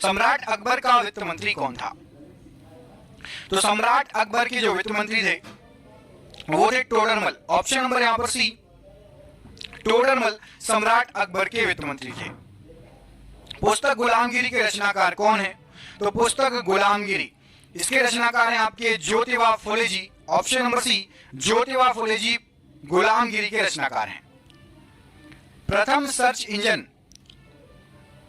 सम्राट अकबर का वित्त मंत्री कौन था? तो सम्राट अकबर के जो वित्त मंत्री थे वो थे टोडरमल। ऑप्शन नंबर यहां पर सी, टोडरमल सम्राट अकबर के वित्त मंत्री थे। पुस्तक गुलामगिरी के रचनाकार कौन है? तो पुस्तक गुलामगिरी, इसके रचनाकार हैं आपके ज्योतिबा फुले जी। ऑप्शन नंबर सी, ज्योतिबा फुले जी गुलामगिरी के रचनाकार हैं। प्रथम सर्च इंजन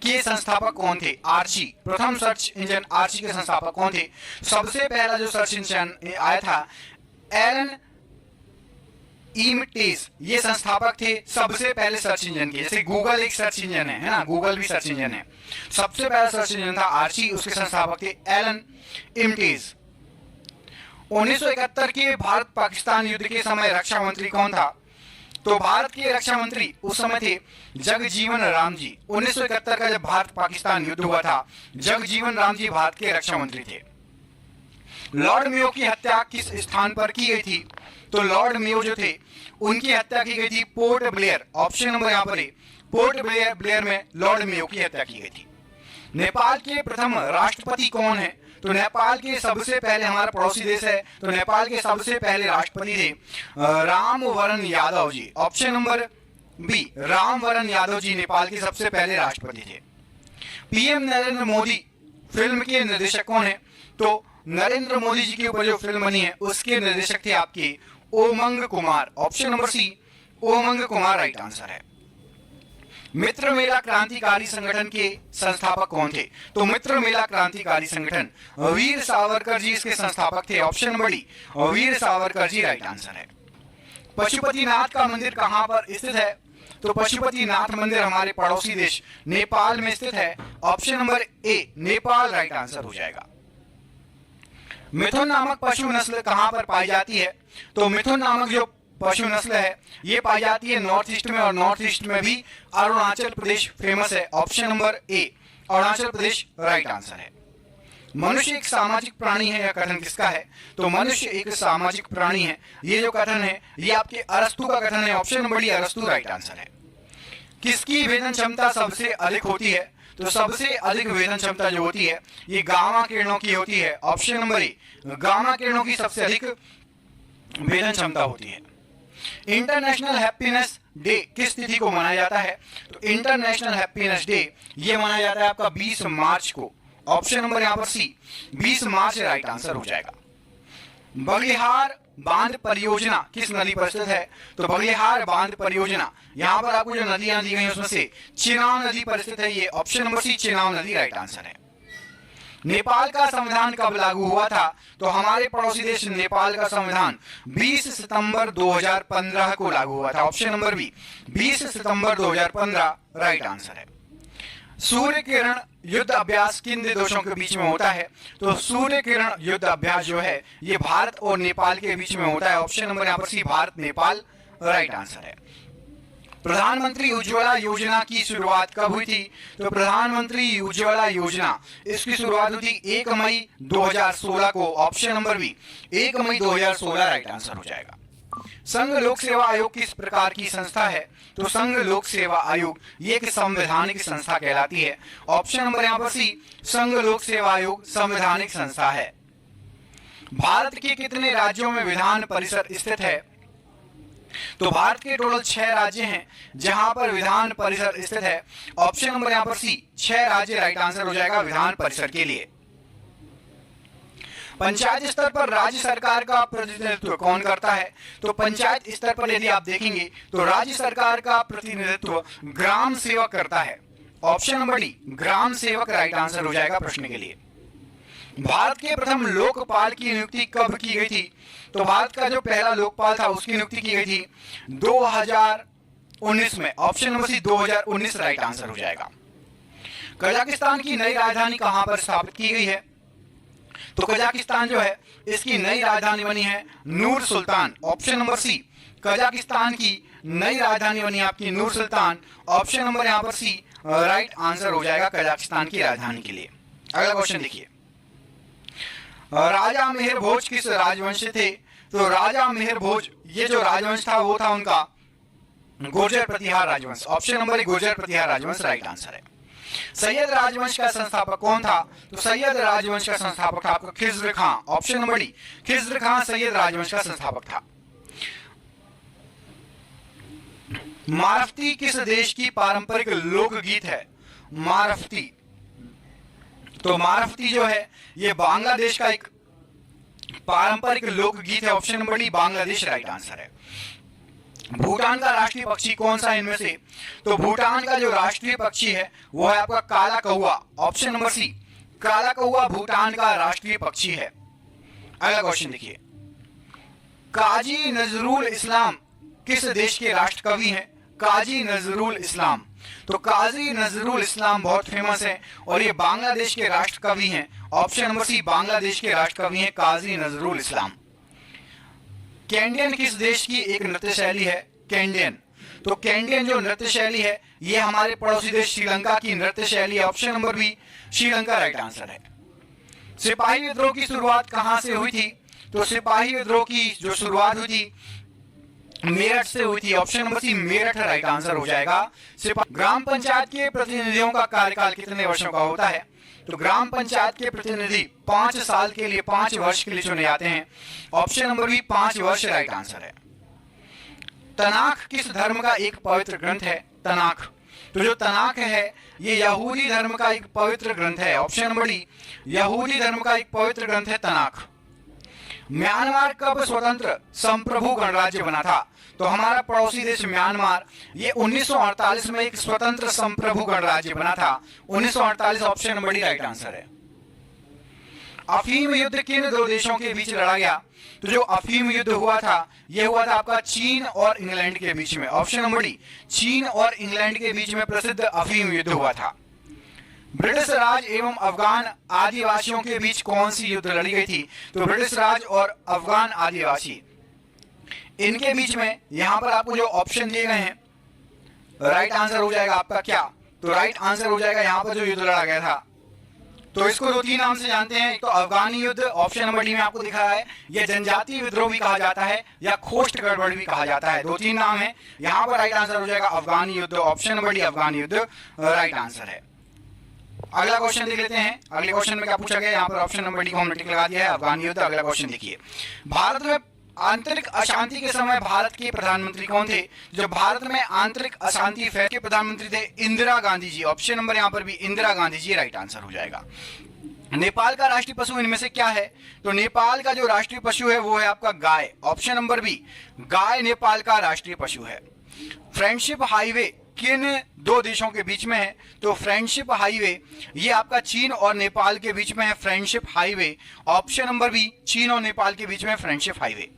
के संस्थापक कौन थे? आर्ची। प्रथम सर्च इंजन आर्ची के संस्थापक कौन थे? सबसे पहला जो सर्च इंजन आया था एलन ईमटेज, ये संस्थापक थे सबसे पहले सर्च इंजन के। जैसे गूगल एक सर्च इंजन है ना, गूगल भी सर्च इंजन है। सबसे पहला सर्च इंजन था आर्ची, उसके संस्थापक थे एलन ईमटेज। 1971 के भारत पाकिस्तान युद्ध के समय रक्षा मंत्री कौन था? तो भारत के रक्षा मंत्री उस समय थे जगजीवन राम जी। 1971 का जब भारत पाकिस्तान युद्ध हुआ था, जगजीवन राम जी भारत के रक्षा मंत्री थे। लॉर्ड मेयो की हत्या किस स्थान पर की गई थी? तो लॉर्ड मेयो जो थे उनकी हत्या की गई थी पोर्ट ब्लेयर। ऑप्शन नंबर यहां पर है, पोर्ट ब्लेयर में लॉर्ड मेयो की हत्या की गई थी। नेपाल के प्रथम राष्ट्रपति कौन है? तो नेपाल के सबसे पहले, हमारा पड़ोसी देश है, तो नेपाल के सबसे पहले राष्ट्रपति थे Rambaran Yadav ji. Option number B, Rambaran Yadav ji Nepal के सबसे पहले राष्ट्रपति थे। पीएम नरेंद्र मोदी फिल्म के निर्देशक कौन है? तो नरेंद्र मोदी जी के ऊपर जो फिल्म बनी है उसके निर्देशक थे आपके उमंग कुमार। ऑप्शन नंबर सी, उमंग कुमार राइट आंसर है। मित्र मेला क्रांतिकारी संगठन के संस्थापक कौन थे? तो मित्र मेला क्रांतिकारी संगठन वीर सावरकर जी इसके संस्थापक थे। Option number D, Veer Savarkar ji right answer है। पशुपतिनाथ का मंदिर कहां पर स्थित है? तो पशुपतिनाथ मंदिर हमारे पड़ोसी देश नेपाल में स्थित है। ऑप्शन नंबर ए, नेपाल राइट आंसर हो जाएगा। मिथुन नामक पशु नस्ल कहां पर पाई जाती है? तो मिथुन नामक जो पशु नस्ल है ये पाई जाती है नॉर्थ ईस्ट में, और नॉर्थ ईस्ट में भी अरुणाचल प्रदेश फेमस है। ऑप्शन नंबर ए, अरुणाचल प्रदेश राइट आंसर है। मनुष्य एक सामाजिक प्राणी है, यह कथन किसका है? तो मनुष्य एक सामाजिक प्राणी है, ये जो कथन है ये आपके अरस्तु का कथन है। ऑप्शन नंबर डी, अरस्तु राइट आंसर है। किसकी वेदन क्षमता सबसे अधिक होती है? तो सबसे अधिक वेदन क्षमता जो होती है ये गामा किरणों की होती है। ऑप्शन नंबर ए, गामा किरणों की सबसे अधिक वेदन क्षमता होती है। इंटरनेशनल हैप्पीनेस डे किस तिथि को मनाया जाता है? तो इंटरनेशनल हैप्पीनेस डे ये मनाया जाता है आपका 20 मार्च को। ऑप्शन नंबर यहां पर सी, 20 मार्च राइट आंसर हो जाएगा। बगलिहार बांध परियोजना किस नदी पर स्थित है? तो बगलिहार बांध परियोजना, यहां पर आपको जो नदियां दी गई उसमें से चेनाब नदी पर स्थित है ये। ऑप्शन नंबर सी, चेनाब नदी राइट आंसर है। नेपाल का संविधान कब लागू हुआ था? तो हमारे पड़ोसी देश नेपाल का संविधान 20 सितंबर 2015 को लागू हुआ था। ऑप्शन नंबर बी, 20 सितंबर 2015 राइट आंसर है। सूर्य किरण युद्ध अभ्यास किन देशों के बीच में होता है? तो सूर्य किरण युद्ध अभ्यास जो है ये भारत और नेपाल के बीच में होता है। ऑप्शन नंबर यहाँ पर सी, भारत नेपाल राइट आंसर है। प्रधानमंत्री उज्ज्वला योजना की शुरुआत कब हुई थी? तो प्रधानमंत्री उज्ज्वला योजना इसकी शुरुआत हुई थी 1 मई 2016 को। ऑप्शन नंबर बी, 1 मई 2016 राइट आंसर हो जाएगा। संघ लोक सेवा आयोग किस प्रकार की संस्था है? तो संघ लोक सेवा आयोग ये एक संवैधानिक संस्था कहलाती है। ऑप्शन नंबर यहां पर सी, संघ लोक सेवा आयोग संवैधानिक संस्था है। भारत के कितने राज्यों में विधान परिषद स्थित है? तो भारत के टोटल 6 राज्य हैं जहां पर विधान परिषद स्थित है। ऑप्शन नंबर यहां पर सी, 6 राज्य राइट आंसर हो जाएगा विधान परिषद के लिए। पंचायत स्तर पर राज्य सरकार का प्रतिनिधित्व कौन करता है? तो पंचायत स्तर पर यदि आप देखेंगे तो राज्य सरकार का प्रतिनिधित्व ग्राम सेवक करता है। ऑप्शन नंबर डी, ग्राम सेवक राइट आंसर हो जाएगा प्रश्न के लिए। भारत के प्रथम लोकपाल की नियुक्ति कब की गई थी? तो भारत का जो पहला लोकपाल था उसकी नियुक्ति की गई थी 2019 में। Option number C, 2019 right answer हो जाएगा। कजाकिस्तान की नई राजधानी कहां पर स्थापित की गई है? तो कजाकिस्तान जो है इसकी नई राजधानी बनी है नूर सुल्तान। ऑप्शन नंबर सी, कजाकिस्तान की नई राजधानी बनी आपकी नूर सुल्तान। ऑप्शन नंबर यहां पर सी राइट आंसर हो जाएगा कजाकिस्तान की राजधानी के लिए। अगला क्वेश्चन देखिए, राजा मेहर भोज किस राजवंश से थे? तो राजा मेहर भोज ये जो राजवंश था वो था उनका गुर्जर प्रतिहार राजवंश। ऑप्शन नंबर गुर्जर प्रतिहार राजवंश राइट आंसर है। सैयद राजवंश का संस्थापक कौन था? तो सैयद राजवंश का संस्थापक था आपका खिज्र खां। ऑप्शन नंबर डी, खिज्र खां सैयद राजवंश का संस्थापक था। मारफ्ती किस देश की पारंपरिक लोकगीत है? मारफ्ती, तो मारफ्ती जो है ये बांग्लादेश का एक पारंपरिक लोकगीत है। Option number D Bangladesh right answer है। भूटान का राष्ट्रीय पक्षी कौन सा है इनमें से? तो भूटान का जो राष्ट्रीय पक्षी है वो है आपका काला कौवा। ऑप्शन नंबर सी, काला कौवा भूटान का राष्ट्रीय पक्षी है। अगला क्वेश्चन देखिए, काजी नजरुल इस्लाम किस देश के राष्ट्र कवि हैं? काजी नजरुल इस्लाम, तो काजी नजरुल इस्लाम बहुत फेमस है और ये बांग्लादेश के राष्ट्र कवि हैं। ऑप्शन नंबर सी, बांग्लादेश के राष्ट्र कवि हैं काजी नजरुल इस्लाम। कैंडियन किस देश की एक नृत्य शैली है? कैंडियन, तो कैंडियन जो नृत्य शैली है ये हमारे पड़ोसी देश श्रीलंका की नृत्य शैली है। Option number B Sri Lanka right answer है। सिपाही विद्रोह की शुरुआत कहां से हुई थी? तो सिपाही विद्रोह की जो शुरुआत हुई थी मेरठ से हुई थी। Option number C Meerut right answer हो जाएगा। ग्राम पंचायत के प्रतिनिधियों का कार्यकाल कितने वर्षों का होता है? तो ग्राम पंचायत के प्रतिनिधि 5 साल के लिए, 5 वर्ष के लिए चुने जाते हैं। ऑप्शन नंबर बी 5 वर्ष राइट आंसर है। तनाख किस धर्म का एक पवित्र ग्रंथ है? तनाख, तो जो तनाख है ये यहूदी धर्म का एक पवित्र ग्रंथ है। ऑप्शन नंबर डी यहूदी धर्म का एक पवित्र ग्रंथ है तनाख। म्यांमार कब स्वतंत्र संप्रभु गणराज्य बना था? तो हमारा पड़ोसी देश म्यांमार ये 1948 में एक स्वतंत्र संप्रभु गणराज्य बना था। 1948 option number D right answer है। अफीम युद्ध किन दो देशों के बीच लड़ा गया? तो जो अफीम युद्ध हुआ था यह हुआ था आपका चीन और इंग्लैंड के बीच में। ऑप्शन नंबर डी चीन और इंग्लैंड के बीच में प्रसिद्ध अफीम युद्ध हुआ था। ब्रिटिश राज एवं अफगान आदिवासियों के बीच कौन सी युद्ध लड़ी गई थी? तो ब्रिटिश राज और अफगान आदिवासी इनके बीच में यहां पर आपको जो ऑप्शन दिए गए हैं राइट आंसर हो जाएगा आपका क्या? तो राइट आंसर हो जाएगा यहां पर जो युद्ध लड़ा गया था, तो इसको 2-3 नाम से जानते हैं। एक तो अफगानी युद्ध, ऑप्शन नंबर डी में आपको दिखा है, यह जनजातीय विद्रोह भी कहा जाता है या खोस्ट गड़बड़ भी कहा जाता है। 2-3 नाम है, यहां पर राइट आंसर हो जाएगा अफगानी युद्ध। ऑप्शन नंबर डी अफगानी युद्ध राइट आंसर है। अगला क्वेश्चन देख लेते हैं। अगले क्वेश्चन में क्या पूछा गया? यहाँ पर ऑप्शन नंबर डी को हमने टिक लगा दिया है, अफगानी युद्ध। अगला क्वेश्चन देखिए, भारत में आंतरिक अशांति के समय भारत के प्रधानमंत्री कौन थे? जो भारत में आंतरिक अशांति फैल के प्रधानमंत्री थे इंदिरा गांधी जी। ऑप्शन नंबर यहाँ पर भी इंदिरा गांधी जी राइट आंसर हो जाएगा। नेपाल का राष्ट्रीय पशु इनमें से क्या है? तो नेपाल का जो राष्ट्रीय पशु है वो है आपका गाय। ऑप्शन नंबर बी गाय नेपाल का राष्ट्रीय पशु है। फ्रेंडशिप हाईवे किन दो देशों के बीच में है? तो फ्रेंडशिप हाईवे ये आपका चीन और नेपाल के बीच में है, friendship highway. Option number B चीन और नेपाल के बीच में फ्रेंडशिप हाईवे।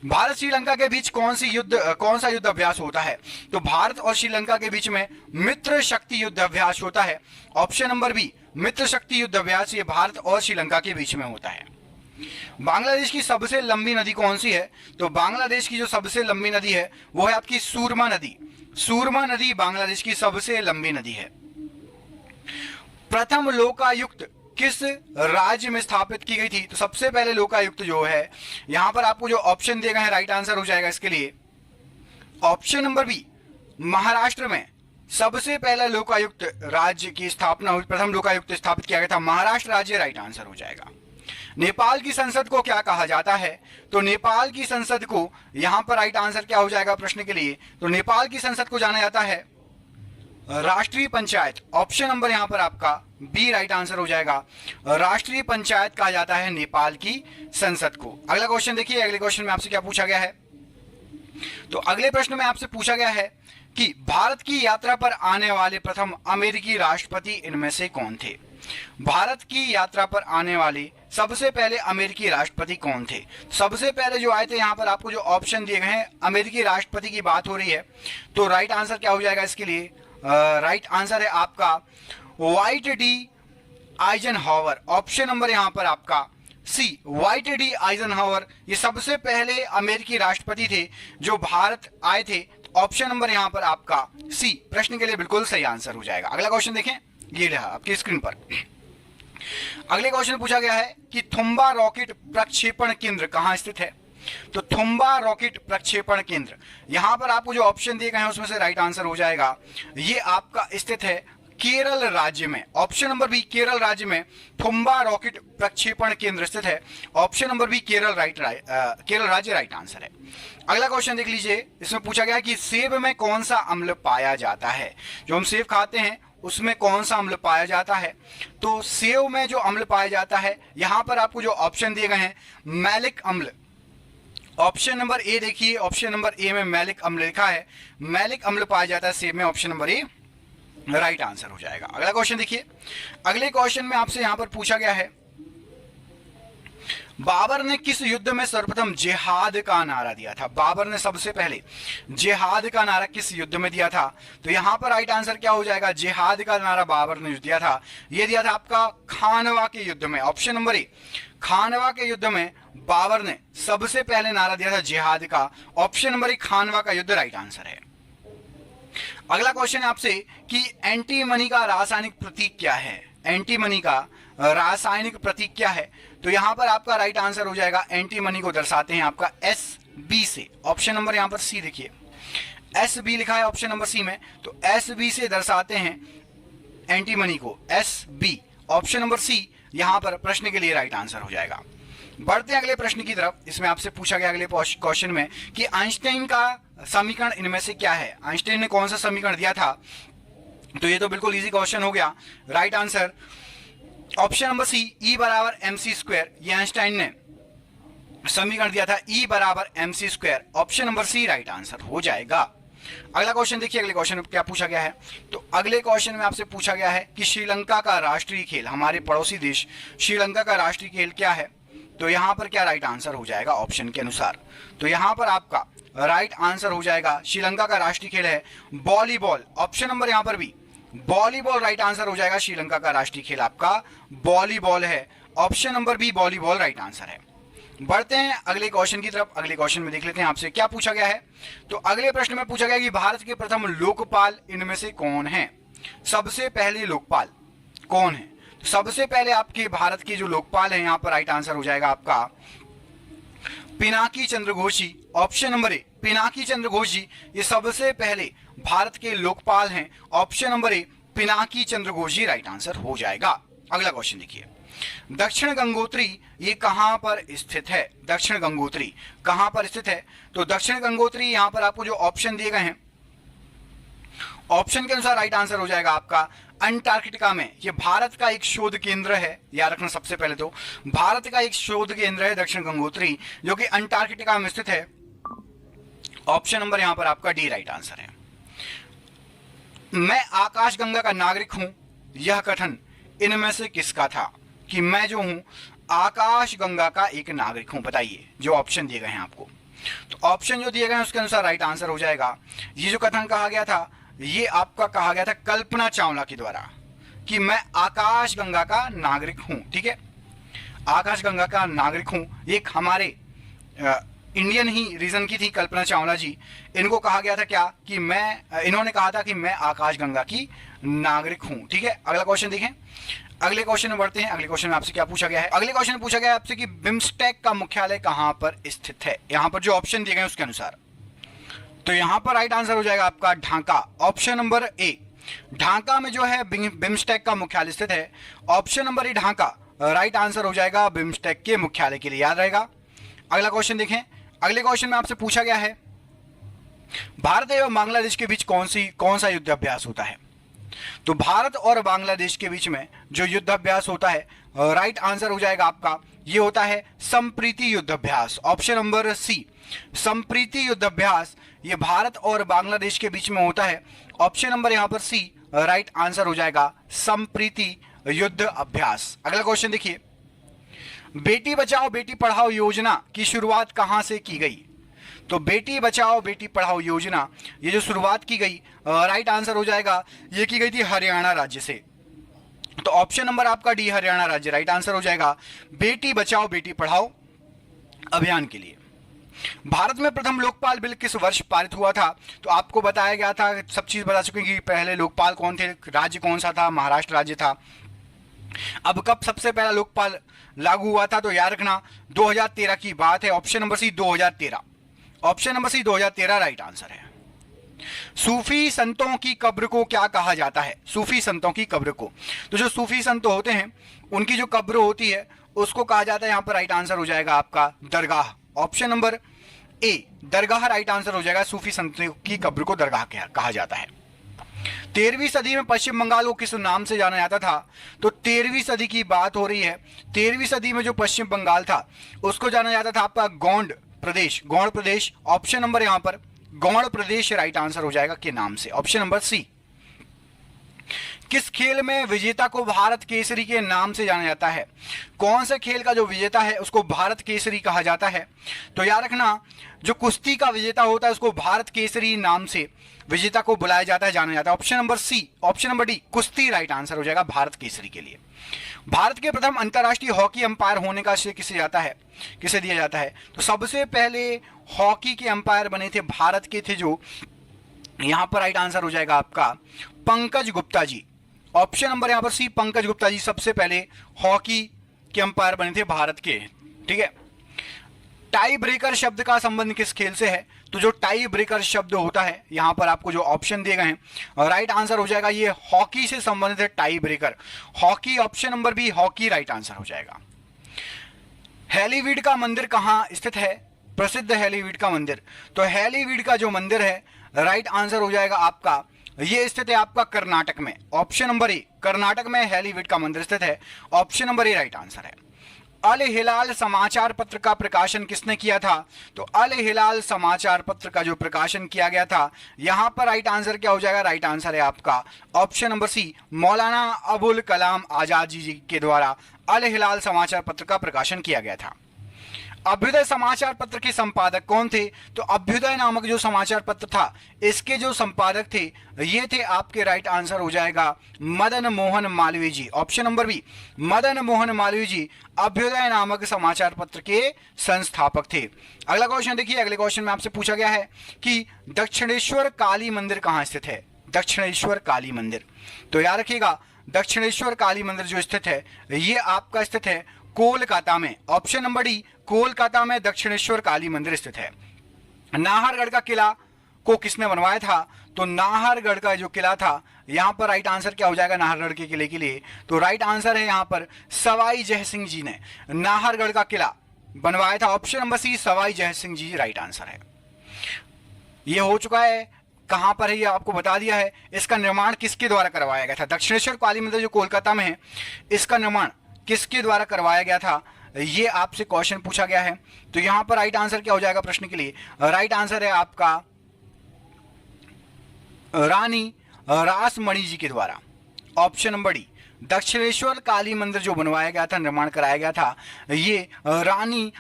भारत श्रीलंका के बीच कौन सा युद्ध अभ्यास होता है? तो भारत और श्रीलंका के बीच में मित्र शक्ति युद्ध अभ्यास होता है। ऑप्शन नंबर बी मित्र शक्ति युद्ध अभ्यास ये भारत और श्रीलंका के बीच में होता है। बांग्लादेश की सबसे लंबी नदी कौन सी है? तो बांग्लादेश की जो सबसे लंबी नदी है वो है आपकी सूरमा नदी। सूरमा नदी बांग्लादेश की सबसे लंबी नदी है। प्रथम लोकायुक्त किस राज्य में स्थापित की गई थी? तो सबसे पहले लोकायुक्त जो है यहां पर आपको जो ऑप्शन दिए गए हैं राइट आंसर हो जाएगा इसके लिए ऑप्शन नंबर बी महाराष्ट्र में सबसे पहला लोकायुक्त राज्य की स्थापना हुई, प्रथम लोकायुक्त स्थापित किया गया था महाराष्ट्र राज्य राइट आंसर हो जाएगा। नेपाल की संसद को क्या कहा जाता है? तो नेपाल की संसद को यहां पर राइट आंसर क्या हो जाएगा प्रश्न के लिए? तो नेपाल की संसद को जाना जाता है राष्ट्रीय पंचायत। ऑप्शन नंबर यहां पर आपका बी राइट आंसर हो जाएगा। राष्ट्रीय पंचायत कहा जाता है नेपाल की संसद को। अगला क्वेश्चन देखिए, अगले क्वेश्चन में आपसे क्या पूछा गया है? तो अगले प्रश्न में आपसे पूछा गया है कि भारत की यात्रा पर आने वाले प्रथम अमेरिकी राष्ट्रपति इनमें से कौन थे? भारत की यात्रा पर आने वाले सबसे पहले अमेरिकी राष्ट्रपति कौन थे? सबसे पहले जो आए थे यहाँ पर आपको जो ऑप्शन दिए गए हैं अमेरिकी राष्ट्रपति की बात हो रही है, तो राइट आंसर क्या हो जाएगा इसके लिए? राइट आंसर है आपका white D Eisenhower. Option number यहाँ पर आपका सी व्हाइट डी आइजनहावर ये सबसे पहले अमेरिकी राष्ट्रपति थे जो भारत आए थे। ऑप्शन नंबर यहाँ पर आपका सी प्रश्न के लिए बिल्कुल सही आंसर हो जाएगा। अगला क्वेश्चन देखें, ये रहा आपकी स्क्रीन पर। अगले क्वेश्चन में पूछा गया है कि थुम्बा रॉकेट प्रक्षेपण केंद्र कहाँ स्थित है? तो थुम्बा रॉकेट प्रक्षेपण केंद्र यहां पर आपको जो ऑप्शन दिए गए हैं उसमें से राइट आंसर हो जाएगा ये आपका स्थित है केरल राज्य में। ऑप्शन नंबर बी केरल राज्य में थुम्बा रॉकेट प्रक्षेपण केंद्र स्थित है। ऑप्शन नंबर बी केरल राज्य राइट आंसर है। अगला क्वेश्चन देख लीजिए, इसमें पूछा गया कि सेब में कौन सा अम्ल पाया जाता है। जो हम सेब खाते हैं उसमें कौन सा अम्ल पाया जाता है। तो सेब में जो अम्ल पाया जाता है, यहां पर आपको जो ऑप्शन दिए गए हैं मैलिक अम्ल। ऑप्शन नंबर ए देखिए, ऑप्शन नंबर ए में मैलिक अम्ल लिखा है, मैलिक अम्ल पाया जाता है सेब में। ऑप्शन नंबर ए राइट आंसर हो जाएगा। अगला क्वेश्चन देखिए, अगले क्वेश्चन में आपसे यहां पर पूछा गया है बाबर ने किस युद्ध में सर्वप्रथम जिहाद का नारा दिया था। बाबर ने सबसे पहले जिहाद का नारा किस युद्ध में दिया था। तो यहां पर राइट आंसर क्या हो जाएगा, जिहाद का नारा बाबर ने दिया था, यह दिया था आपका खानवा के युद्ध में। ऑप्शन नंबर ए खानवा के युद्ध में बाबर ने सबसे पहले नारा दिया था जिहाद का। ऑप्शन नंबर ए खानवा का युद्ध राइट आंसर है। अगला क्वेश्चन है आपसे कि एंटी मनी का रासायनिक प्रतीक क्या है। एंटी मनी का रासायनिक प्रतीक क्या है। तो यहां पर आपका राइट आंसर हो जाएगा, एंटी मनी को दर्शाते हैं आपका SB से। ऑप्शन नंबर यहां पर सी देखिए, SB लिखा है ऑप्शन नंबर सी में, तो SB से दर्शाते हैं एंटी मनी को, SB। ऑप्शन नंबर सी यहां पर प्रश्न के लिए राइट आंसर हो जाएगा। बढ़ते हैं अगले प्रश्न की तरफ। इसमें आपसे पूछा गया अगले क्वेश्चन में कि आइंस्टाइन का समीकरण इनमें से क्या है। आइंस्टाइन ने कौन सा समीकरण दिया था। तो ये तो बिल्कुल इजी क्वेश्चन हो गया। Right answer option number C E बराबर mc²। ये आइंस्टाइन ने समीकरण दिया था E बराबर mc²। Option number C right answer हो जाएगा। अगला क्वेश्चन देखिए, अगले क्वेश्चन में क्या पूछा गया है। तो अगले क्वेश्चन में आपसे पूछा गया है कि श्रीलंका का राष्ट्रीय खेल, हमारे पड़ोसी देश श्रीलंका का राष्ट्रीय खेल क्या है। तो यहां पर क्या राइट आंसर हो जाएगा ऑप्शन के अनुसार। तो यहां पर आपका राइट आंसर हो जाएगा, श्रीलंका का राष्ट्रीय खेल है वॉलीबॉल। ऑप्शन नंबर यहां पर भी वॉलीबॉल राइट आंसर हो जाएगा। श्रीलंका का राष्ट्रीय खेल आपका वॉलीबॉल है। Option number B volleyball right answer है। बढ़ते हैं अगले क्वेश्चन की तरफ। अगले क्वेश्चन में देख लेते हैं आपसे क्या पूछा गया है। तो अगले प्रश्न में पूछा गया कि भारत के प्रथम लोकपाल इनमें से कौन है। सबसे पहले लोकपाल कौन है। तो सबसे पहले आपके भारत के जो लोकपाल है, यहां पर राइट आंसर हो जाएगा आपका Pinaki Chandra Ghosh ji. Option number A Pinaki Chandra Ghosh ji ये सबसे पहले भारत के लोकपाल हैं। Option number A Pinaki Chandra Ghosh ji right answer हो जाएगा। अगला क्वेश्चन देखिए, दक्षिण गंगोत्री ये कहां पर स्थित है। दक्षिण गंगोत्री कहां पर स्थित है। तो दक्षिण गंगोत्री यहां पर आपको जो ऑप्शन दिए गए हैं, ऑप्शन के अनुसार राइट आंसर हो जाएगा आपका अंटार्कटिका में। ये भारत का एक शोध केंद्र है, याद रखना। सबसे पहले तो भारत का एक शोध केंद्र है दक्षिण गंगोत्री, जो कि अंटार्कटिका में स्थित है। ऑप्शन नंबर यहां पर आपका डी राइट आंसर है। मैं आकाशगंगा का नागरिक हूं, यह कथन इनमें से किसका था। कि मैं जो हूं आकाशगंगा का एक नागरिक हूं, बताइए। जो ऑप्शन दिए गए हैं आपको, तो ऑप्शन जो दिए गए हैं उसके अनुसार राइट आंसर हो जाएगा। ये जो कथन कहा गया था, ये आपका कहा गया था कल्पना चावला के द्वारा कि मैं आकाशगंगा का नागरिक हूं। ठीक है, आकाशगंगा का नागरिक हूं। एक हमारे इंडियन ही रीजन की थी कल्पना चावला जी। इनको कहा गया था क्या कि इन्होंने कहा था कि मैं आकाशगंगा की नागरिक हूं। ठीक है, अगला क्वेश्चन देखें। अगले क्वेश्चन में बढ़ते हैं। अगले क्वेश्चन में आपसे क्या पूछा गया है। अगले क्वेश्चन में पूछा गया है आपसे कि बिम्स्टेक का मुख्यालय कहां पर स्थित है। यहां पर जो ऑप्शन दिए गए उसके अनुसार, तो यहां पर राइट आंसर हो जाएगा आपका ढाका। ऑप्शन नंबर ए ढाका में जो है बिम्स्टेक का मुख्यालय स्थित है। ऑप्शन नंबर ए ढाका राइट आंसर हो जाएगा बिम्स्टेक के मुख्यालय के लिए, याद रहेगा। अगला क्वेश्चन देखें। अगले क्वेश्चन में आपसे पूछा गया है भारत एवं बांग्लादेश के बीच कौन सा युद्ध अभ्यास होता है। तो भारत और बांग्लादेश के बीच में जो युद्ध अभ्यास होता है, राइट आंसर हो जाएगा आपका, ये होता है संप्रीति युद्ध अभ्यास। ऑप्शन नंबर सी संप्रीति युद्ध अभ्यास ये भारत और बांग्लादेश के बीच में होता है। ऑप्शन नंबर यहां पर सी राइट आंसर हो जाएगा संप्रीति युद्ध अभ्यास। अगला क्वेश्चन देखिए, बेटी बचाओ बेटी पढ़ाओ योजना की शुरुआत कहां से की गई। तो बेटी बचाओ बेटी पढ़ाओ योजना ये जो शुरुआत की गई, राइट आंसर हो जाएगा, ये की गई थी हरियाणा राज्य से। तो ऑप्शन नंबर आपका डी हरियाणा राज्य राइट आंसर हो जाएगा बेटी बचाओ बेटी पढ़ाओ अभियान के लिए। भारत में प्रथम लोकपाल बिल किस वर्ष पारित हुआ था। तो आपको बताया गया था, सब चीज बता चुके कि पहले लोकपाल कौन थे, राज्य कौन सा था, महाराष्ट्र राज्य था। अब कब सबसे पहला लोकपाल लागू हुआ था, तो याद रखना 2013 की बात है। Option number C 2013। Option number C 2013 right answer है। सूफी संतों की कब्र को क्या कहा जाता है? सूफी संतों की कब्र को, तो जो सूफी संत होते हैं उनकी जो कब्र होती है उसको कहा जाता है, यहां पर राइट आंसर हो जाएगा आपका दरगाह। ऑप्शन नंबर ए दरगाह राइट आंसर हो जाएगा। सूफी संतों की कब्र को दरगाह कहा जाता है। 13वीं सदी में पश्चिम बंगाल को किस नाम से जाना जाता था? तो 13वीं सदी की बात हो रही है। 13वीं सदी में जो पश्चिम बंगाल था उसको जाना जाता था आपका गौंड प्रदेश। गौड़ प्रदेश, ऑप्शन नंबर यहां पर गौड़ प्रदेश राइट आंसर हो जाएगा के नाम से, ऑप्शन नंबर सी। किस खेल में विजेता को भारत केसरी के नाम से जाना जाता है? कौन से खेल का जो विजेता है उसको भारत केसरी कहा जाता है? तो याद रखना, जो कुश्ती का विजेता होता है उसको भारत केसरी नाम से विजेता को बुलाया जाता है, जाना जाता है। Option number C, option number D कुश्ती राइट आंसर हो जाएगा भारत केसरी के लिए। भारत के प्रथम अंतर्राष्ट्रीय हॉकी अंपायर होने का श्रेय किसे जाता है, किसे दिया जाता है? तो सबसे पहले हॉकी के अंपायर बने थे भारत के थे जो, यहां पर राइट आंसर हो जाएगा आपका पंकज गुप्ता जी। ऑप्शन नंबर यहां पर सी, पंकज गुप्ता जी सबसे पहले हॉकी के अंपायर बने थे भारत के। ठीक है, टाई ब्रेकर शब्द का संबंध किस खेल से है? तो जो टाई ब्रेकर शब्द होता है, यहां पर आपको जो ऑप्शन दिए गए हैं राइट आंसर हो जाएगा ये हॉकी से संबंधित है, tie breaker hockey. Option number B hockey right answer हो जाएगा। हैलीवीड का मंदिर कहां स्थित है? प्रसिद्ध हैलीवीड का मंदिर, तो हैलीवीड का जो मंदिर है राइट आंसर हो जाएगा आपका, ये स्थित है आपका कर्नाटक में। ऑप्शन नंबर ए कर्नाटक में हैलीवीड का मंदिर स्थित है, ऑप्शन नंबर ए राइट आंसर है। अल हिलाल समाचार पत्र का प्रकाशन किसने किया था? तो अल हिलाल समाचार पत्र का जो प्रकाशन किया गया था, यहां पर राइट आंसर क्या हो जाएगा? राइट आंसर है आपका ऑप्शन नंबर सी, मौलाना अबुल कलाम आजाद जी के द्वारा अल हिलाल समाचार पत्र का प्रकाशन किया गया था। अभ्युदय समाचार पत्र के संपादक कौन थे? तो अभ्युदय नामक जो समाचार पत्र था इसके जो संपादक थे ये थे आपके, राइट आंसर हो जाएगा Madan Mohan Malviya ji. Option number B Madan Mohan Malviya ji Abhyudaya नामक समाचार पत्र के संस्थापक थे। अगला क्वेश्चन देखिए, अगले क्वेश्चन में आपसे पूछा गया है कि दक्षिणेश्वर काली मंदिर कहां स्थित है? दक्षिणेश्वर काली मंदिर, तो याद रखिएगा दक्षिणेश्वर काली मंदिर जो स्थित है ये आपका स्थित है कोलकाता में। ऑप्शन नंबर डी कोलकाता में दक्षिणेश्वर काली मंदिर स्थित है। नाहरगढ़ का किला को किसने बनवाया था? तो नाहरगढ़ का जो किला था, यहां पर राइट आंसर क्या हो जाएगा नाहरगढ़ के किले के लिए? तो राइट आंसर है यहां पर सवाई जय सिंह जी ने नाहरगढ़ का किला बनवाया था। ऑप्शन नंबर सी सवाई जय सिंह जी राइट आंसर है। यह हो चुका है, कहां पर है ये आपको बता दिया है। इसका निर्माण किसके द्वारा करवाया गया था? दक्षिणेश्वर काली मंदिर जो कोलकाता में है इसका निर्माण किसके द्वारा करवाया गया था, ये आपसे क्वेश्चन पूछा गया है। तो यहां पर राइट आंसर क्या हो जाएगा प्रश्न के लिए? राइट आंसर है आपका रानी रासमणि जी के द्वारा। Option number D Dakshineswar Kali मंदिर जो बनवाया गया था, निर्माण कराया गया था, ये रानी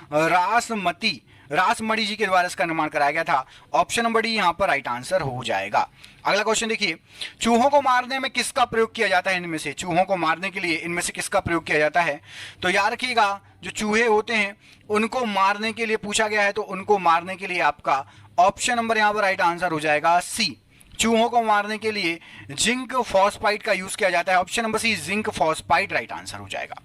रासमणि जी के द्वारा इसका निर्माण कराया गया था। ऑप्शन नंबर डी यहां पर राइट आंसर हो जाएगा। अगला क्वेश्चन देखिए, चूहों को मारने में किसका प्रयोग किया जाता है? इनमें से चूहों को मारने के लिए इनमें से किसका प्रयोग किया जाता है? तो याद रखिएगा जो चूहे होते हैं उनको मारने के लिए पूछा गया है, तो उनको मारने के लिए आपका ऑप्शन नंबर यहां पर राइट आंसर हो जाएगा सी, चूहों को मारने के लिए जिंक फॉस्फाइड का यूज किया जाता है। Option number C zinc phosphide right answer हो जाएगा।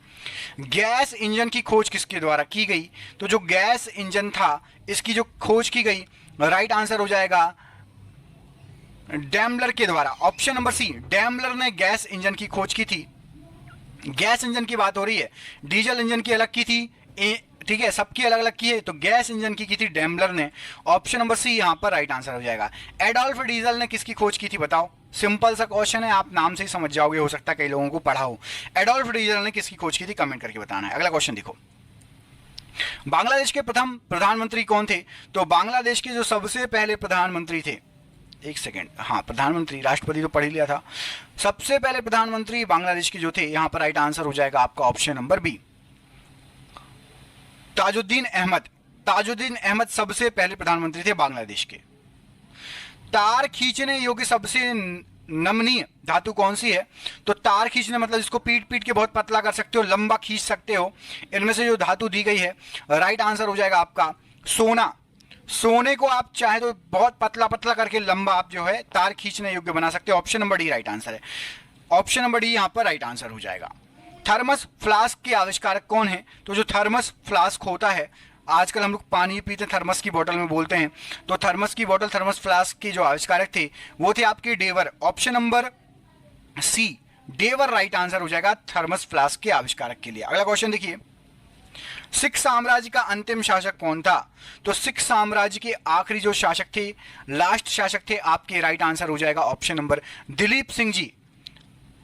गैस इंजन की खोज किसके द्वारा की गई? तो जो गैस इंजन था इसकी जो खोज की गई राइट आंसर हो जाएगा डैमलर के द्वारा। ऑप्शन नंबर सी डैमलर ने गैस इंजन की खोज की थी। गैस इंजन की बात हो रही है, डीजल इंजन की अलग की थी, ठीक है, सबकी अलग अलग की है, तो गैस इंजन की थी डैमलर ने। ऑप्शन नंबर सी यहां पर राइट आंसर हो जाएगा। एडोल्फ डीजल ने किसकी खोज की थी बताओ? सिंपल सा क्वेश्चन है, आप नाम से ही समझ जाओगे, हो सकता है कई लोगों को पढ़ा हो। एडोल्फ डीजल ने किसकी खोज की थी? कमेंट करके बताना है। अगला क्वेश्चन देखो, बांग्लादेश के प्रथम प्रधानमंत्री कौन थे? तो बांग्लादेश के जो सबसे पहले प्रधानमंत्री थे, एक सेकेंड, हाँ प्रधानमंत्री, राष्ट्रपति तो पढ़ ही लिया था। सबसे पहले प्रधानमंत्री बांग्लादेश के जो थे, यहां पर राइट आंसर हो जाएगा आपका option number B Tajuddin Ahmad. Tajuddin Ahmad सबसे पहले प्रधानमंत्री थे बांग्लादेश के। तार खींचने योग्य सबसे नमनीय धातु कौन सी है? तो तार खींचने मतलब इसको पीट पीट के बहुत पतला कर सकते हो, लंबा खींच सकते हो, इनमें से जो धातु दी गई है राइट आंसर हो जाएगा आपका सोना। सोने को आप चाहे तो बहुत पतला पतला करके लंबा आप जो है तार खींचने योग्य बना सकते हो। Option number D right answer है। ऑप्शन नंबर डी यहां पर राइट आंसर हो जाएगा। थर्मस फ्लास्क के आविष्कारक कौन है? तो जो थर्मस फ्लास्क होता है आजकल हम लोग पानी पीते थर्मस की बोतल में बोलते हैं, तो थर्मस की बोतल, थर्मस फ्लास्क के जो आविष्कारक थे वो थे आपके Dewar. Option number C Dewar right answer हो जाएगा थर्मस फ्लास्क के आविष्कारक के लिए। अगला क्वेश्चन देखिए, सिख साम्राज्य का अंतिम शासक कौन था? तो सिख साम्राज्य के आखिरी जो शासक थे, लास्ट शासक थे आपके, राइट आंसर हो जाएगा option number Dilip Singh ji.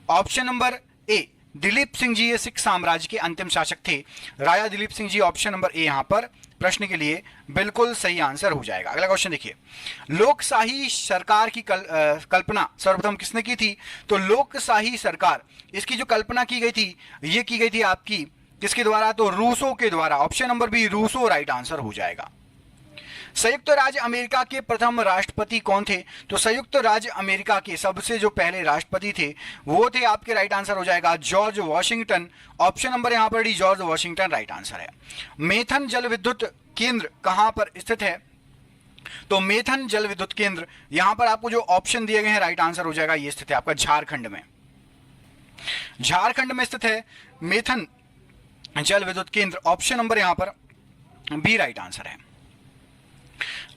Option number A Dilip Singh ji ये सिख साम्राज्य के अंतिम शासक थे, राजा Dilip Singh ji. Option number A यहां पर प्रश्न के लिए बिल्कुल सही आंसर हो जाएगा। अगला क्वेश्चन देखिए, लोकशाही सरकार की कल्पना सर्वप्रथम किसने की थी? तो लोकशाही सरकार, इसकी जो कल्पना की गई थी, ये की गई थी आपकी किसके द्वारा? तो रूसों के द्वारा। Option number B Rousseau right answer हो जाएगा। संयुक्त राज्य अमेरिका के प्रथम राष्ट्रपति कौन थे? तो संयुक्त राज्य अमेरिका के सबसे जो पहले राष्ट्रपति थे वो थे आपके, राइट आंसर हो जाएगा जॉर्ज वॉशिंगटन। ऑप्शन नंबर यहां पर D George Washington right answer है। मेथन जल विद्युत केंद्र कहां पर स्थित है? तो मेथन जल विद्युत केंद्र यहां पर आपको जो ऑप्शन दिए गए हैं, राइट आंसर हो जाएगा ये स्थित है आपका झारखंड में। झारखंड में स्थित है मेथन जल विद्युत केंद्र। ऑप्शन नंबर यहां पर बी राइट आंसर है।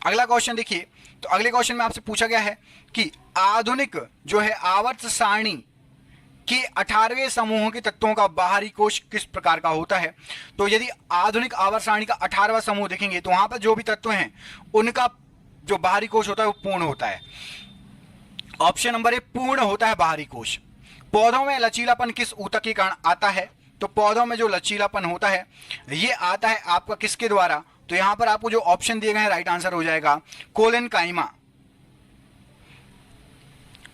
अगला क्वेश्चन देखिए, तो अगले क्वेश्चन में आपसे पूछा गया है कि आधुनिक जो है आवर्त सारणी के 18वें समूह के तत्वों का बाहरी कोश किस प्रकार का होता है? तो यदि आधुनिक आवर्त सारणी का 18वां समूह देखेंगे तो वहां पर जो भी तत्व हैं उनका जो बाहरी कोश होता है वो पूर्ण होता है। ऑप्शन नंबर ए पूर्ण होता है बाहरी कोश। पौधों में लचीलापन किस ऊतक के कारण आता है? तो पौधों में जो लचीलापन होता है ये आता है आपका किसके द्वारा? तो यहां पर आपको जो ऑप्शन दिए गए हैं, राइट आंसर हो जाएगा कोलेनकाइमा।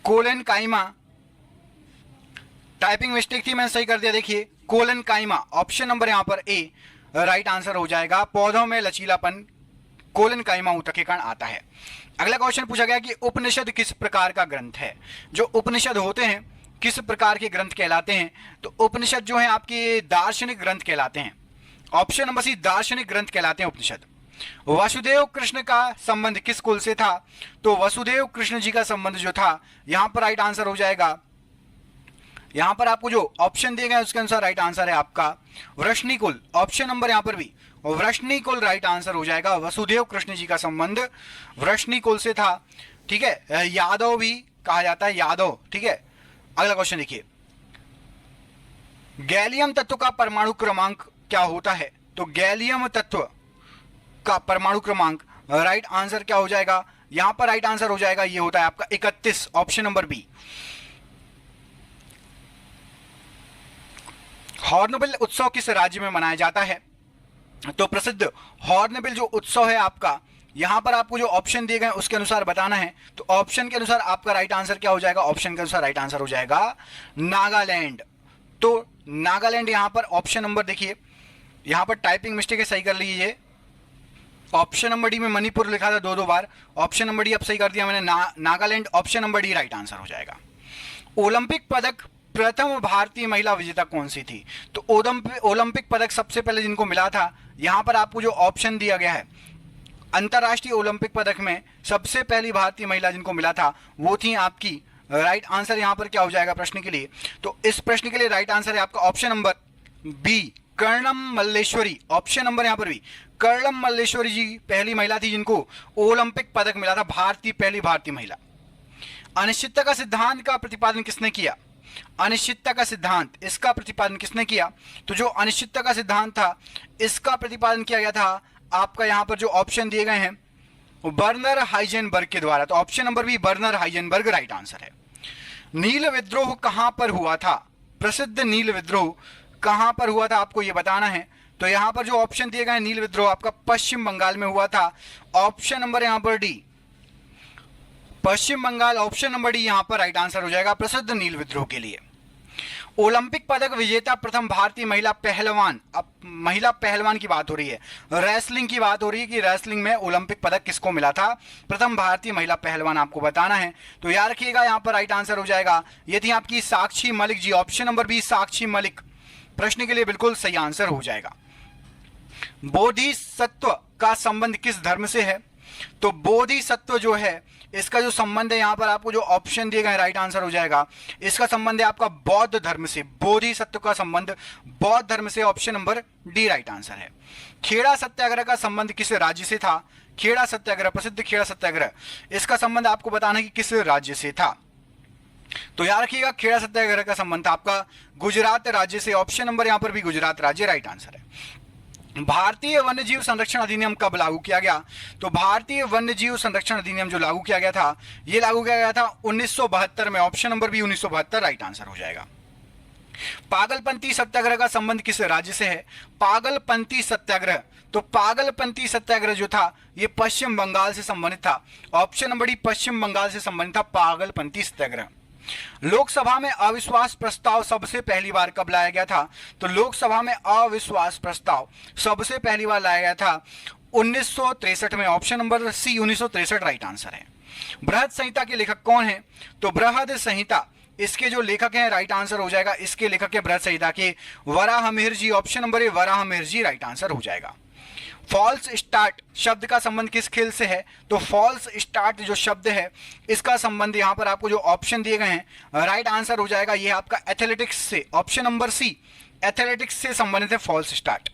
कोलेनकाइमा, टाइपिंग मिस्टेक थी, मैंने सही कर दिया। देखिए कोलेनकाइमा, ऑप्शन नंबर यहां पर ए राइट आंसर हो जाएगा। पौधों में लचीलापन कोलेनकाइमा ऊतक के कारण आता है। अगला क्वेश्चन पूछा गया कि उपनिषद किस प्रकार का ग्रंथ है? जो उपनिषद होते हैं किस प्रकार के ग्रंथ कहलाते हैं? तो उपनिषद जो है आपके दार्शनिक ग्रंथ कहलाते हैं। ऑप्शन नंबर सी दार्शनिक ग्रंथ कहलाते हैं उपनिषद। वसुदेव कृष्ण का संबंध किस कुल से था? तो वसुदेव कृष्ण जी का संबंध जो था यहां पर राइट आंसर हो जाएगा, यहां पर आपको जो ऑप्शन दिए गए उसके अनुसार राइट आंसर है आपका वृष्णि कुल। ऑप्शन नंबर यहां पर भी वृष्णि कुल राइट आंसर हो जाएगा। वसुदेव कृष्ण जी का संबंध वृष्णि कुल से था। ठीक है, यादव भी कहा जाता है, यादव। ठीक है, अगला क्वेश्चन देखिए, गैलियम तत्व का परमाणु क्रमांक क्या होता है? तो गैलियम तत्व का परमाणु क्रमांक राइट आंसर क्या हो जाएगा? यहां पर राइट आंसर हो जाएगा ये होता है आपका 31। Option number B. हॉर्नबिल उत्सव किस राज्य में मनाया जाता है? तो प्रसिद्ध हॉर्नबिल जो उत्सव है आपका, यहां पर आपको जो ऑप्शन दिए गए उसके अनुसार बताना है। तो ऑप्शन के अनुसार आपका राइट आंसर क्या हो जाएगा? ऑप्शन के अनुसार राइट आंसर हो जाएगा नागालैंड। तो नागालैंड यहां पर ऑप्शन नंबर देखिए, यहां पर टाइपिंग मिस्टेक है, सही कर लीजिए। ऑप्शन नंबर डी में मणिपुर लिखा था दो बार, ऑप्शन नंबर डी अब सही कर दिया मैंने, Nagaland. Option number D right answer हो जाएगा। ओलंपिक पदक प्रथम भारतीय महिला विजेता कौन सी थी? तो ओलंपिक पदक सबसे पहले जिनको मिला था, यहां पर आपको जो ऑप्शन दिया गया है, अंतरराष्ट्रीय ओलंपिक पदक में सबसे पहली भारतीय महिला जिनको मिला था वो थी आपकी, राइट आंसर यहां पर क्या हो जाएगा प्रश्न के लिए? तो इस प्रश्न के लिए राइट आंसर है आपका option number B Karnam Malleswari. Option number यहां पर भी कर्णम मल्लेश्वरी जी पहली महिला थी जिनको ओलंपिक पदक मिला था, पहली भारतीय महिला। अनिश्चितता का सिद्धांत का प्रतिपादन किसने किया? अनिश्चितता का सिद्धांत, इसका प्रतिपादन किसने किया? तो जो अनिश्चितता का सिद्धांत था इसका प्रतिपादन किया गया था आपका, यहां पर जो ऑप्शन दिए गए हैं बर्नर हाइजेनबर्ग के द्वारा। तो option number B Werner Heisenberg right answer है। नील विद्रोह कहां पर हुआ था? प्रसिद्ध नील विद्रोह कहां पर हुआ था आपको ये बताना है। तो यहां पर जो ऑप्शन दिए गए नील विद्रोह आपका पश्चिम बंगाल में हुआ था। ऑप्शन नंबर यहां पर डी पश्चिम बंगाल। ऑप्शन नंबर डी यहां पर राइट आंसर हो जाएगा प्रसिद्ध नील विद्रोह के लिए। ओलंपिक पदक विजेता प्रथम भारतीय महिला पहलवान, अब महिला पहलवान की बात हो रही है, रेसलिंग की बात हो रही है कि रेसलिंग में ओलंपिक पदक किसको मिला था? प्रथम भारतीय महिला पहलवान आपको बताना है। तो याद रखिएगा यहां पर राइट आंसर हो जाएगा, ये थी आपकी Sakshi Malik ji. Option number B Sakshi Malik प्रश्न के लिए बिल्कुल सही आंसर हो जाएगा। बोधिसत्व का संबंध किस धर्म से है? तो बोधिसत्व जो है इसका जो संबंध है यहाँ पर आपको जो ऑप्शन दिए गए राइट आंसर हो जाएगा, इसका संबंध है आपका बौद्ध धर्म से, बोधिसत्व का संबंध बौद्ध धर्म से, option number D right answer है। खेड़ा सत्याग्रह का संबंध किस राज्य से था? खेड़ा सत्याग्रह, प्रसिद्ध खेड़ा सत्याग्रह, इसका संबंध आपको बताना है कि किस राज्य से था। तो याद रखिएगा खेड़ा सत्याग्रह का संबंध था आपका गुजरात राज्य से, ऑप्शन नंबर यहां पर भी गुजरात राज्य राइट आंसर है। भारतीय वन्यजीव संरक्षण अधिनियम कब लागू किया गया? तो भारतीय वन्यजीव संरक्षण अधिनियम जो लागू किया गया था, यह लागू किया गया था 1972 में, option number B 1972 right answer हो जाएगा। पागलपंथी सत्याग्रह का संबंध किस राज्य से है? पागलपंथी सत्याग्रह, तो पागलपंथी सत्याग्रह जो था यह पश्चिम बंगाल से संबंधित था, ऑप्शन नंबर डी पश्चिम बंगाल से संबंधित था पागलपंथी सत्याग्रह। लोकसभा में अविश्वास प्रस्ताव सबसे पहली बार कब लाया गया था? तो लोकसभा में अविश्वास प्रस्ताव सबसे पहली बार लाया गया था 1963 में, option number C 1963 right answer है। बृहद संहिता के लेखक कौन है? तो बृहद संहिता, इसके जो लेखक हैं राइट आंसर हो जाएगा, इसके लेखक है बृहद संहिता के Varahamihira ji, option number A Varahamihira ji right answer हो जाएगा। फॉल्स स्टार्ट शब्द का संबंध किस खेल से है? तो फॉल्स स्टार्ट जो शब्द है इसका संबंध यहां पर आपको जो ऑप्शन दिए गए हैं राइट आंसर हो जाएगा, यह आपका एथलेटिक्स से, ऑप्शन नंबर सी एथलेटिक्स से संबंधित है false start.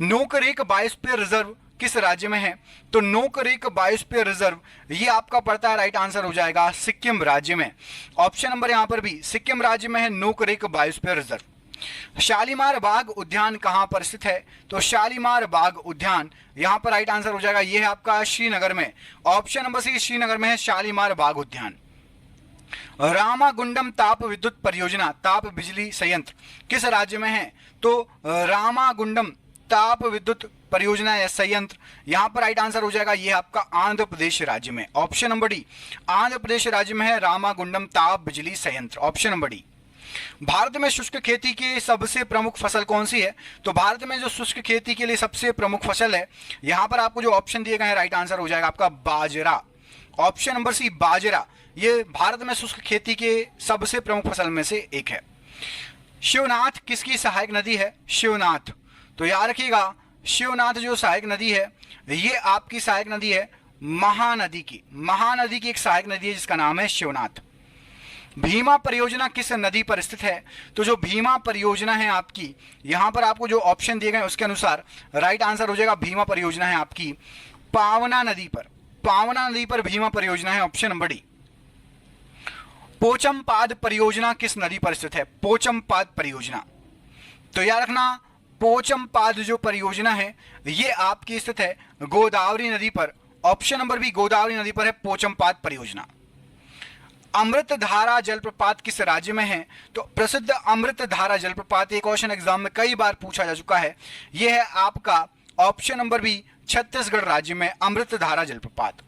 Nokrek biosphere reserve किस राज्य में है? तो नोकरेक बायोस्फीयर रिजर्व ये आपका पड़ता है राइट आंसर हो जाएगा सिक्किम राज्य में, ऑप्शन नंबर यहां पर भी सिक्किम राज्य में है नोकरेक बायोस्फीयर रिजर्व। शालीमार बाग उद्यान कहां पर स्थित है? तो शालीमार बाग उद्यान यहां पर राइट आंसर हो जाएगा, यह है आपका श्रीनगर में, ऑप्शन नंबर सी श्रीनगर में है शालीमार बाग उद्यान। रामागुंडम ताप विद्युत परियोजना, ताप बिजली संयंत्र किस राज्य में है? तो रामागुंडम ताप विद्युत परियोजना या संयंत्र यहां पर राइट आंसर हो जाएगा, यह आपका आंध्र प्रदेश राज्य में, option number D Andhra Pradesh राज्य में है रामागुंडम ताप बिजली संयंत्र, ऑप्शन नंबर डी। भारत में शुष्क खेती की सबसे प्रमुख फसल कौन सी है? तो भारत में जो शुष्क खेती के लिए सबसे प्रमुख फसल है, यहां पर आपको जो ऑप्शन दिए गए हैं राइट आंसर हो जाएगा आपका बाजरा, ऑप्शन नंबर सी बाजरा, ये भारत में शुष्क खेती के सबसे प्रमुख फसल में से एक है। शिवनाथ किसकी सहायक नदी है? शिवनाथ, तो याद रखिएगा शिवनाथ जो सहायक नदी है ये आपकी सहायक नदी है महानदी की, महानदी की एक सहायक नदी है जिसका नाम है शिवनाथ। भीमा परियोजना किस नदी पर स्थित है? तो जो भीमा परियोजना है आपकी, यहां पर आपको जो ऑप्शन दिए गए उसके अनुसार राइट आंसर हो जाएगा भीमा परियोजना है आपकी पावना नदी पर, पावना नदी पर भीमा परियोजना है, ऑप्शन नंबर डी। पोचमपाद परियोजना किस नदी पर स्थित है? पोचमपाद परियोजना, तो याद रखना पोचमपाद जो परियोजना है ये आपकी स्थित है गोदावरी नदी पर, ऑप्शन नंबर बी गोदावरी नदी पर है पोचमपाद परियोजना। अमृतधारा जलप्रपात किस राज्य में है? तो प्रसिद्ध अमृतधारा जलप्रपात, एक क्वेश्चन एग्जाम में कई बार पूछा जा चुका है, यह है आपका ऑप्शन नंबर बी छत्तीसगढ़ राज्य में अमृतधारा जलप्रपात।